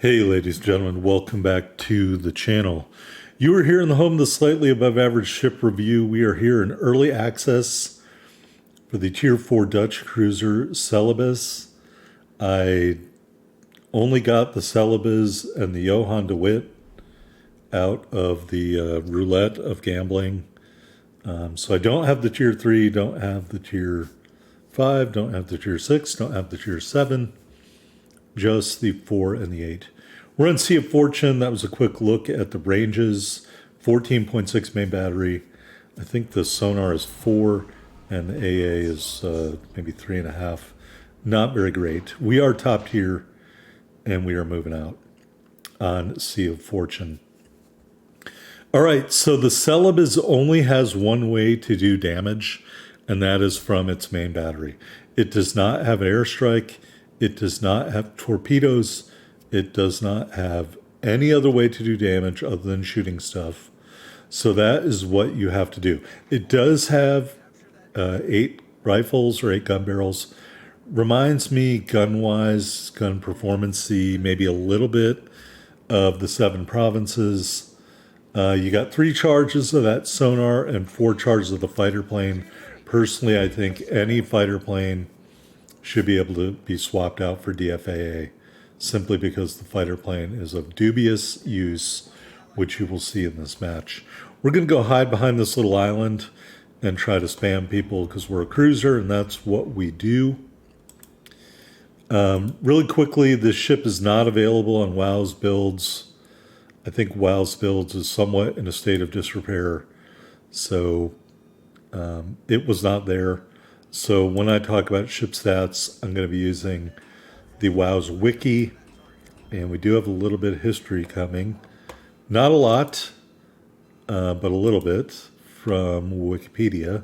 Hey, ladies and gentlemen, welcome back to the channel. You are here in the home of the slightly above average ship review. We are here in early access for the Tier 4 Dutch cruiser Celebes. I only got the Celebes and the Johan de Witt out of the roulette of gambling. So I don't have the Tier 3, don't have the Tier 5, don't have the Tier 6, don't have the Tier 7. Just the 4 and the 8. We're on Sea of Fortune. That was a quick look at the ranges. 14.6 main battery. I think the sonar is 4 and the AA is maybe 3.5. Not very great. We are top tier and we are moving out on Sea of Fortune. All right, so the Celebes only has one way to do damage, and that is from its main battery. It does not have airstrike. It does not have torpedoes. It does not have any other way to do damage other than shooting stuff. So that is what you have to do. It does have 8 rifles or 8 gun barrels. Reminds me gun-wise, gun performance-y, maybe a little bit of the 7 provinces. You got 3 charges of that sonar and 4 charges of the fighter plane. Personally, I think any fighter plane should be able to be swapped out for DFAA simply because the fighter plane is of dubious use, which you will see in this match. We're going to go hide behind this little island and try to spam people because we're a cruiser and that's what we do. Really quickly, this ship is not available on WoW's builds. I think WoW's builds is somewhat in a state of disrepair, so it was not there. So when I talk about ship stats, I'm going to be using the WoW's wiki, and we do have a little bit of history coming. Not a lot, but a little bit from Wikipedia.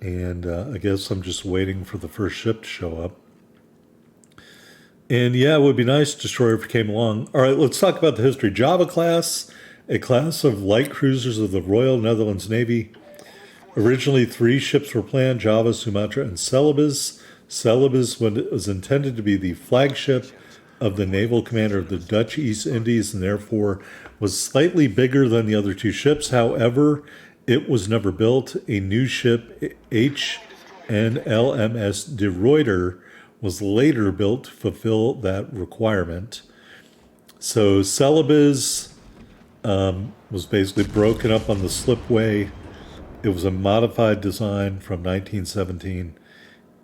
And I guess I'm just waiting for the first ship to show up. And yeah, it would be nice Destroyer if it came along. All right, let's talk about the history. Java class, a class of light cruisers of the Royal Netherlands Navy. Originally, 3 ships were planned, Java, Sumatra, and Celebes. Celebes was intended to be the flagship of the naval commander of the Dutch East Indies and therefore was slightly bigger than the other 2 ships. However, it was never built. A new ship, HNLMS De Ruyter, was later built to fulfill that requirement. So Celebes was basically broken up on the slipway. It was a modified design from 1917,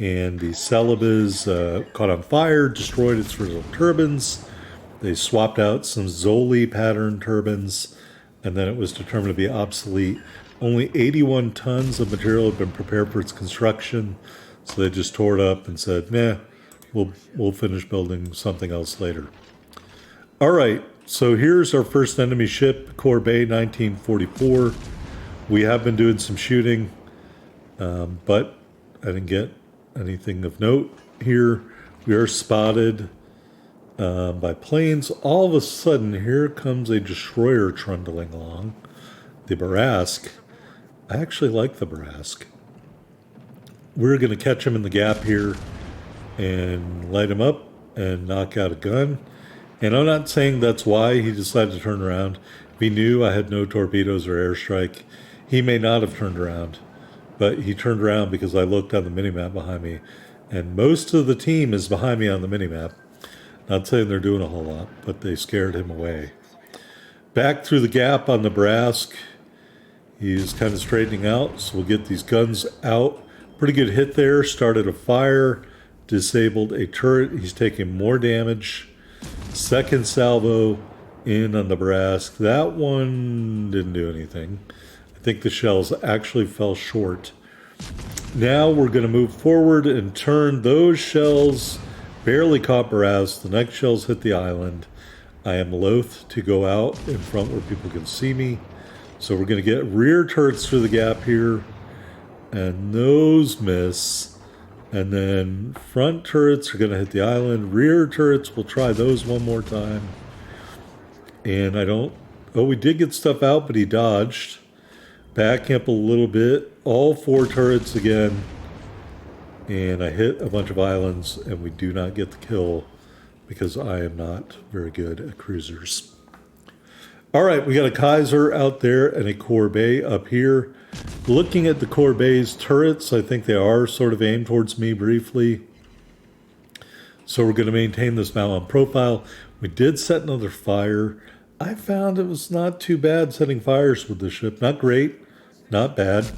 and the Celebes caught on fire, destroyed its original turbines. They swapped out some Zoli pattern turbines, and then it was determined to be obsolete. Only 81 tons of material had been prepared for its construction, so they just tore it up and said, nah, we'll finish building something else later. All right, so here's our first enemy ship, Corbeil 1944. We have been doing some shooting, but I didn't get anything of note here. We are spotted by planes. All of a sudden, here comes a destroyer trundling along, the Barasque. I actually like the Barasque. We're going to catch him in the gap here and light him up and knock out a gun. And I'm not saying that's why he decided to turn around. If he knew I had no torpedoes or airstrike, he may not have turned around, but he turned around because I looked on the minimap behind me, and most of the team is behind me on the minimap. Not saying they're doing a whole lot, but they scared him away. Back through the gap on the Barasque, he's kind of straightening out, so we'll get these guns out. Pretty good hit there, started a fire, disabled a turret. He's taking more damage. Second salvo in on the Barasque. That one didn't do anything. I think the shells actually fell short. Now we're going to move forward and turn. Those shells barely caught Barasque. The next shells hit the island. I am loath to go out in front where people can see me. So we're going to get rear turrets through the gap here. And those miss. And then front turrets are going to hit the island. Rear turrets, we'll try those one more time. And I don't... Oh, we did get stuff out, but he dodged. Back up a little bit. All 4 turrets again. And I hit a bunch of islands, and we do not get the kill because I am not very good at cruisers. All right, we got a Kaiser out there and a Corvette up here. Looking at the Corvette's turrets, I think they are sort of aimed towards me briefly. So we're going to maintain this mount on profile. We did set another fire. I found it was not too bad setting fires with the ship. Not great, not bad.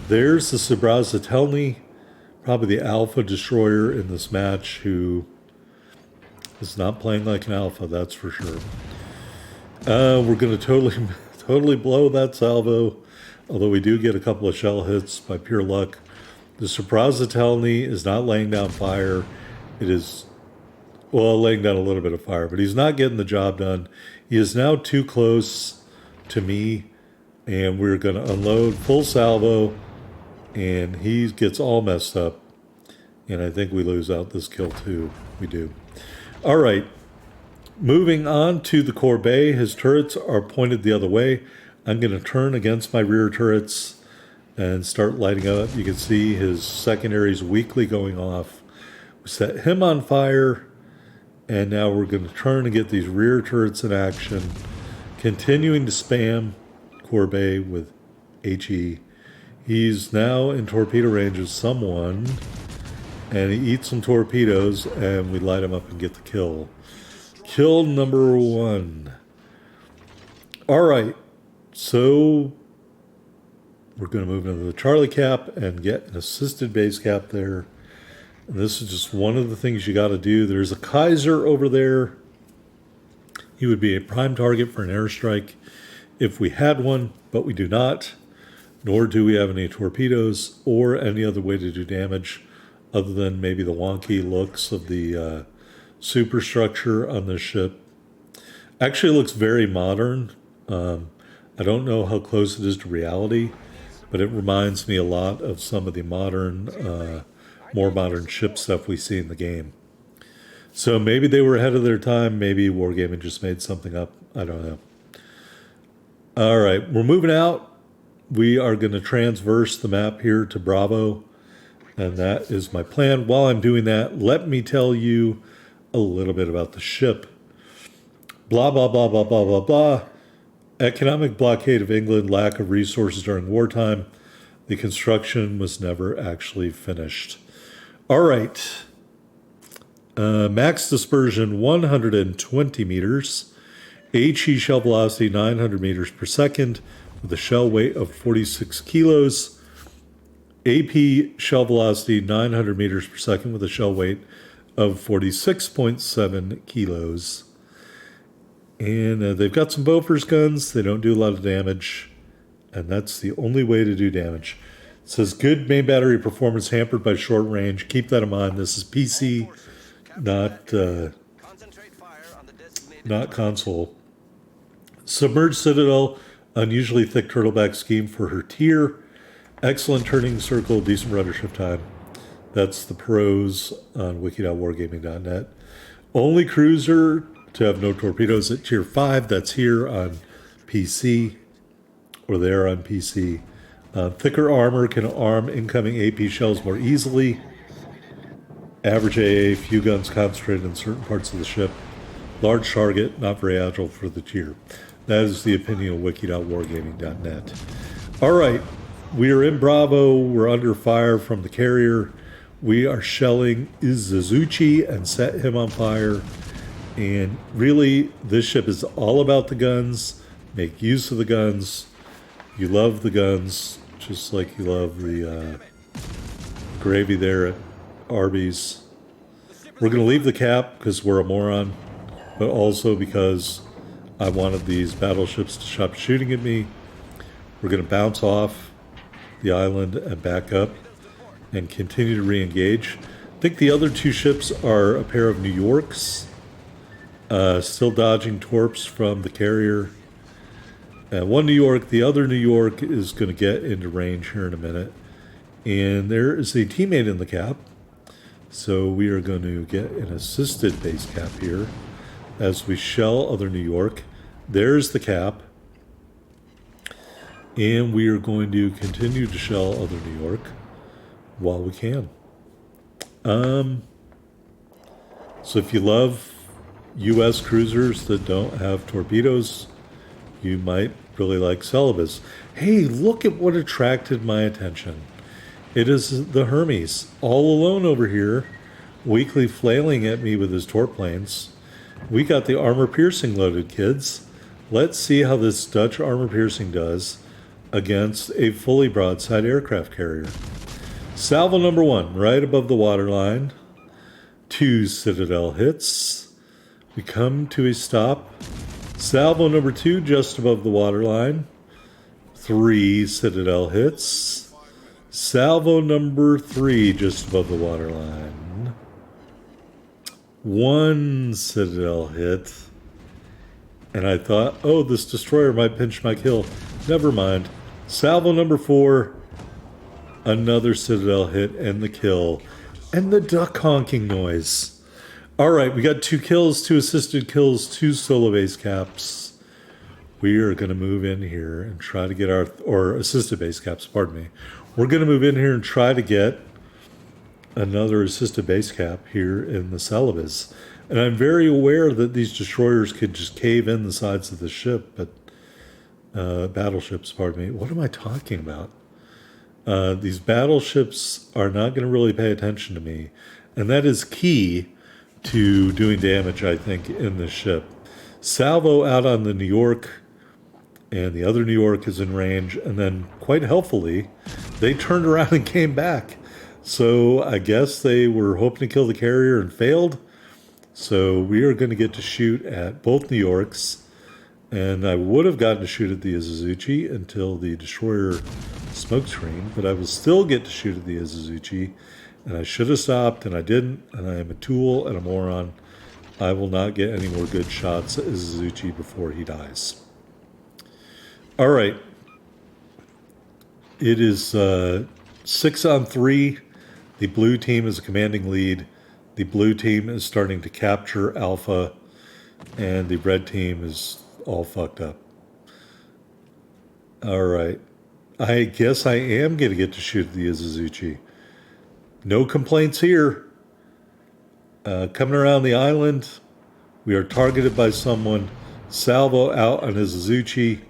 There's the Celebes, probably the alpha destroyer in this match, who is not playing like an alpha, that's for sure. We're going to totally blow that salvo, although we do get a couple of shell hits by pure luck. The Celebes is not laying down fire. It is, well, laying down a little bit of fire, but he's not getting the job done. He is now too close to me, and we're going to unload full salvo, and he gets all messed up. And I think we lose out this kill too. We do. All right. Moving on to the Corvette. His turrets are pointed the other way. I'm going to turn against my rear turrets and start lighting up. You can see his secondaries weakly going off. We set him on fire, and now we're going to turn and get these rear turrets in action, continuing to spam Corvette with HE. He's now in torpedo range of someone, and he eats some torpedoes, and we light him up and get the kill. Kill number 1. All right, so we're going to move into the Charlie cap and get an assisted base cap there. And this is just one of the things you got to do. There's a Kaiser over there. He would be a prime target for an airstrike if we had one, but we do not. Nor do we have any torpedoes or any other way to do damage other than maybe the wonky looks of the superstructure on this ship. Actually looks very modern. I don't know how close it is to reality, but it reminds me a lot of some of the modern, more modern ship stuff we see in the game. So maybe they were ahead of their time. Maybe Wargaming just made something up. I don't know. All right, we're moving out. We are going to transverse the map here to Bravo, and that is my plan. While I'm doing that, let me tell you a little bit about the ship. Blah, blah, blah, blah, blah, blah, blah. Economic blockade of England, lack of resources during wartime. The construction was never actually finished. All right. Max dispersion 120 meters. HE shell velocity 900 meters per second with a shell weight of 46 kilos. AP shell velocity 900 meters per second with a shell weight of 46.7 kilos. And they've got some Bofors guns. They don't do a lot of damage, and that's the only way to do damage. It says good main battery performance hampered by short range. Keep that in mind. This is PC, not console. Submerged Citadel, unusually thick turtleback scheme for her tier. Excellent turning circle, decent rudder shift time. That's the pros on wiki.wargaming.net. Only cruiser to have no torpedoes at tier 5. That's here on PC, or there on PC. Thicker armor can arm incoming AP shells more easily. Average AA, few guns concentrated in certain parts of the ship. Large target, not very agile for the tier. That is the opinion of wiki.wargaming.net. All right, we are in Bravo. We're under fire from the carrier. We are shelling Izuzuchi and set him on fire. And really, this ship is all about the guns. Make use of the guns. You love the guns, just like you love the gravy there at Arby's. We're going to leave the cap because we're a moron, but also because I wanted these battleships to stop shooting at me. We're going to bounce off the island and back up and continue to re-engage. I think the other two ships are a pair of New Yorks, still dodging torps from the carrier. One New York, the other New York is going to get into range here in a minute. And there is a teammate in the cap. So we are going to get an assisted base cap here as we shell other New York. There's the cap. And we are going to continue to shell other New York while we can. So if you love U.S. cruisers that don't have torpedoes, you might really like Celebes. Hey, look at what attracted my attention. It is the Hermes, all alone over here, weakly flailing at me with his torp planes. We got the armor piercing loaded, kids. Let's see how this Dutch armor piercing does against a fully broadside aircraft carrier. Salvo number 1, right above the waterline. 2 Citadel hits. We come to a stop. Salvo number 2, just above the waterline. 3 Citadel hits. Salvo number 3, just above the waterline. 1 Citadel hit. And I thought, oh, this destroyer might pinch my kill. Never mind. Salvo number 4, another Citadel hit and the kill. And the duck honking noise. All right, we got 2 kills, 2 assisted kills, 2 solo base caps. We are going to move in here and try to get or assisted base caps, pardon me. We're going to move in here and try to get another assisted base cap here in the Celebes. And I'm very aware that these destroyers could just cave in the sides of the ship, but battleships, pardon me. What am I talking about? These battleships are not going to really pay attention to me. And that is key to doing damage, I think, in this ship. Salvo out on the New York, and the other New York is in range. And then, quite helpfully, they turned around and came back. So I guess they were hoping to kill the carrier and failed. So we are going to get to shoot at both New Yorks. And I would have gotten to shoot at the Izuzuchi until the destroyer smokescreen, but I will still get to shoot at the Izuzuchi. And I should have stopped, and I didn't. And I am a tool and a moron. I will not get any more good shots at Izuzuchi before he dies. All right. It is 6-on-3. The blue team is a commanding lead. The blue team is starting to capture Alpha, and the red team is all fucked up. All right. I guess I am going to get to shoot the Izuzuchi. No complaints here. Coming around the island, we are targeted by someone. Salvo out on Izuzuchi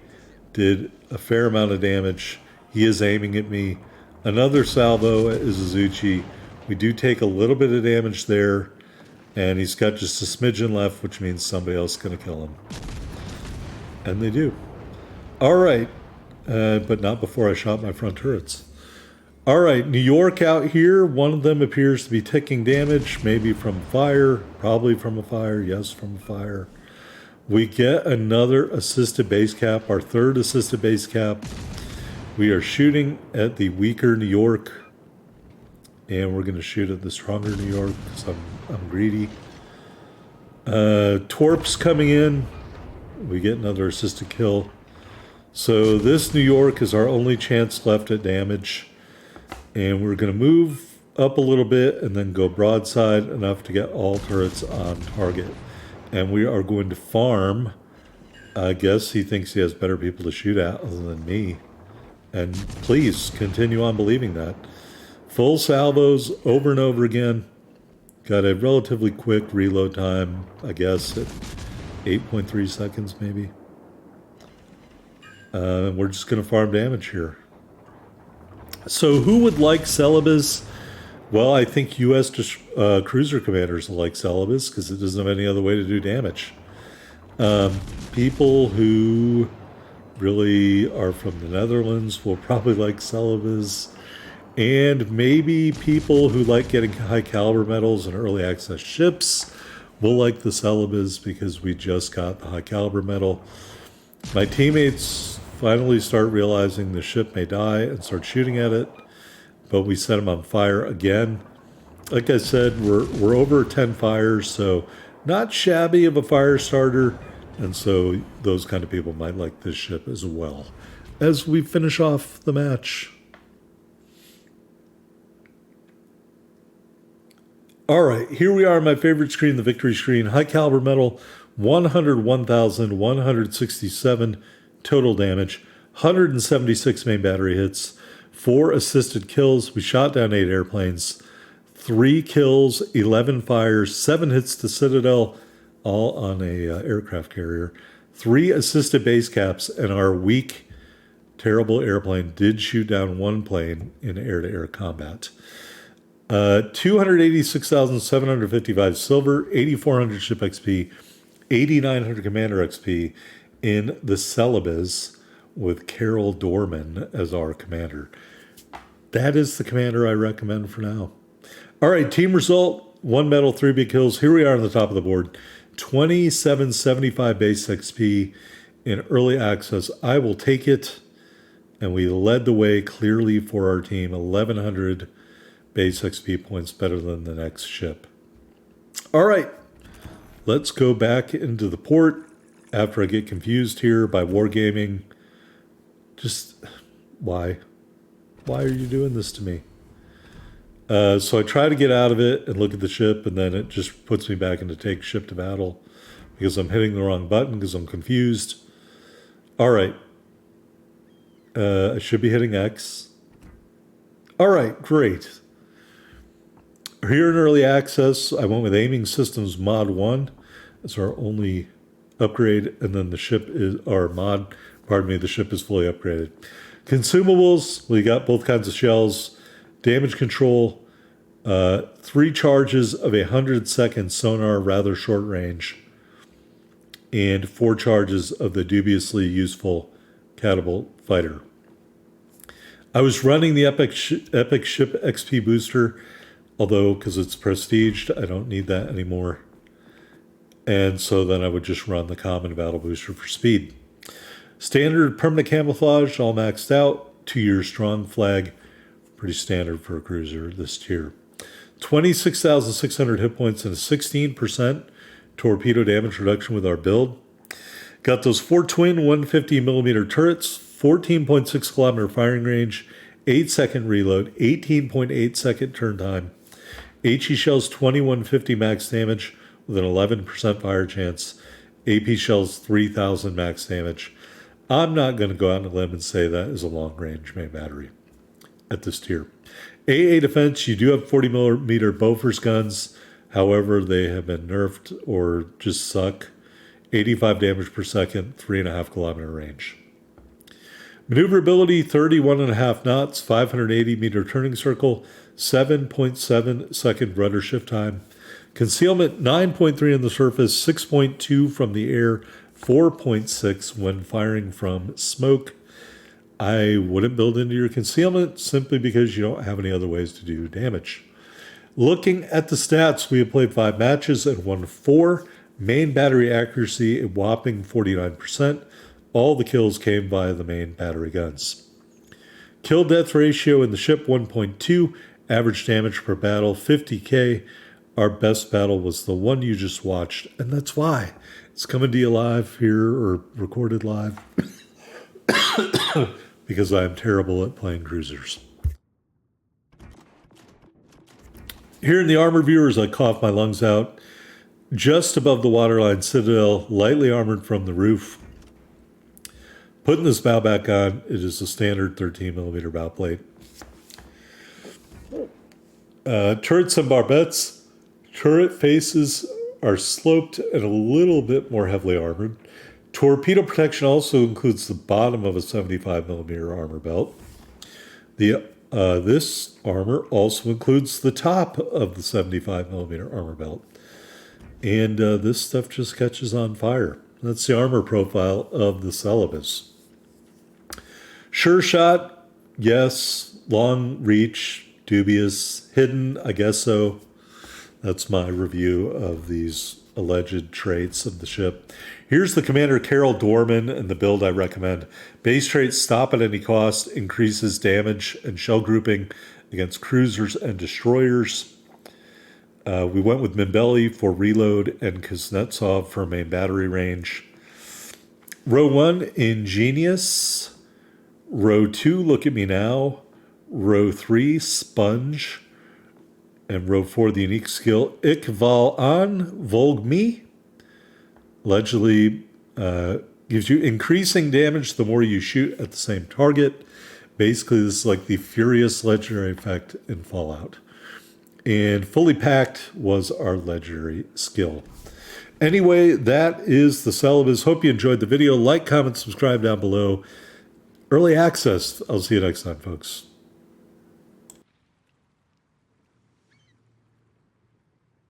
did a fair amount of damage. He is aiming at me. Another salvo at Izuzuchi. We do take a little bit of damage there, and he's got just a smidgen left, which means somebody else is going to kill him. And they do. All right. But not before I shot my front turrets. All right, New York out here. One of them appears to be taking damage, maybe from fire, probably from a fire. Yes, from a fire. We get another assisted base cap, our third assisted base cap. We are shooting at the weaker New York, and we're going to shoot at the stronger New York because I'm greedy. Torps coming in. We get another assisted kill. So this New York is our only chance left at damage. And we're going to move up a little bit and then go broadside enough to get all turrets on target. And we are going to farm. I guess he thinks he has better people to shoot at other than me. And please continue on believing that. Full salvos over and over again. Got a relatively quick reload time, I guess, at 8.3 seconds maybe. We're just going to farm damage here. So who would like Celebes? Well, I think U.S. cruiser commanders will like Celebes because it doesn't have any other way to do damage. People who really are from the Netherlands will probably like Celebes. And maybe people who like getting high caliber medals and early access ships will like the Celebes because we just got the high caliber medal. My teammates finally start realizing the ship may die and start shooting at it, but we set them on fire again. Like I said, we're over 10 fires, so not shabby of a fire starter, and so those kind of people might like this ship as well. As we finish off the match. All right, here we are on my favorite screen, the victory screen. High caliber medal, 101,167 total damage, 176 main battery hits, 4 assisted kills. We shot down 8 airplanes, 3 kills, 11 fires, 7 hits to Citadel, all on a aircraft carrier. 3 assisted base caps, and our weak, terrible airplane did shoot down 1 plane in air-to-air combat. 286,755 silver, 8,400 ship XP, 8,900 commander XP in the Celebes with Carol Dorman as our commander. That is the commander I recommend for now. All right, team result, 1 medal, 3 big kills. Here we are on the top of the board. 2775 base XP in early access. I will take it. And we led the way clearly for our team. 1,100 base XP points, better than the next ship. All right, let's go back into the port after I get confused here by wargaming. Just, why? Why are you doing this to me? So I try to get out of it and look at the ship, and then it just puts me back into take ship to battle because I'm hitting the wrong button because I'm confused. All right. I should be hitting X. All right, great. Here in early access, I went with Aiming Systems Mod 1. That's our only upgrade, and then the ship is, the ship is fully upgraded. Consumables, we got both kinds of shells. Damage control, 3 charges of 100-second sonar, rather short range, and 4 charges of the dubiously useful catapult fighter. I was running the Epic Ship XP booster, although because it's prestiged, I don't need that anymore. And so then I would just run the common battle booster for speed. Standard permanent camouflage, all maxed out. 2-year strong flag, pretty standard for a cruiser this tier. 26,600 hit points and a 16% torpedo damage reduction with our build. Got those 4 twin 150mm turrets, 14.6 kilometer firing range, 8-second reload, 18.8 second turn time. HE shells 2150 max damage with an 11% fire chance. AP shells 3000 max damage. I'm not going to go out on a limb and say that is a long range main battery at this tier. AA defense, you do have 40mm Bofors guns. However, they have been nerfed or just suck. 85 damage per second, 3.5 kilometer range. Maneuverability, 31.5 knots, 580 meter turning circle, 7.7 second rudder shift time. Concealment, 9.3 on the surface, 6.2 from the air, 4.6 when firing from smoke. I wouldn't build into your concealment simply because you don't have any other ways to do damage. Looking at the stats, we have played 5 matches and won 4. Main battery accuracy, a whopping 49%. All the kills came via the main battery guns. Kill death ratio in the ship, 1.2. Average damage per battle, 50k. Our best battle was the one you just watched, and that's why. It's coming to you live here, or recorded live, because I'm terrible at playing cruisers. Here in the armor viewers, I cough my lungs out. Just above the waterline citadel, lightly armored from the roof. Putting this bow back on, it is a standard 13mm bow plate. Turrets and barbettes. Turret faces are sloped and a little bit more heavily armored. Torpedo protection also includes the bottom of a 75mm armor belt. This armor also includes the top of the 75mm armor belt. And this stuff just catches on fire. That's the armor profile of the Celebes. Sure shot, yes. Long reach, dubious. Hidden, I guess so. That's my review of these alleged traits of the ship. Here's the Commander Carol Dorman and the build I recommend. Base trait, stop at any cost, increases damage and shell grouping against cruisers and destroyers. We went with Mimbelli for reload and Kuznetsov for main battery range. Row 1, Ingenious. Row 2, Look at Me Now. Row 3, Sponge. And row 4, the unique skill, Ik val aan, volg me. Allegedly gives you increasing damage the more you shoot at the same target. Basically, this is like the Furious legendary effect in Fallout. and fully packed was our legendary skill. Anyway, that is the Celebes. Hope you enjoyed the video. Like, comment, subscribe down below. Early access. I'll see you next time, folks.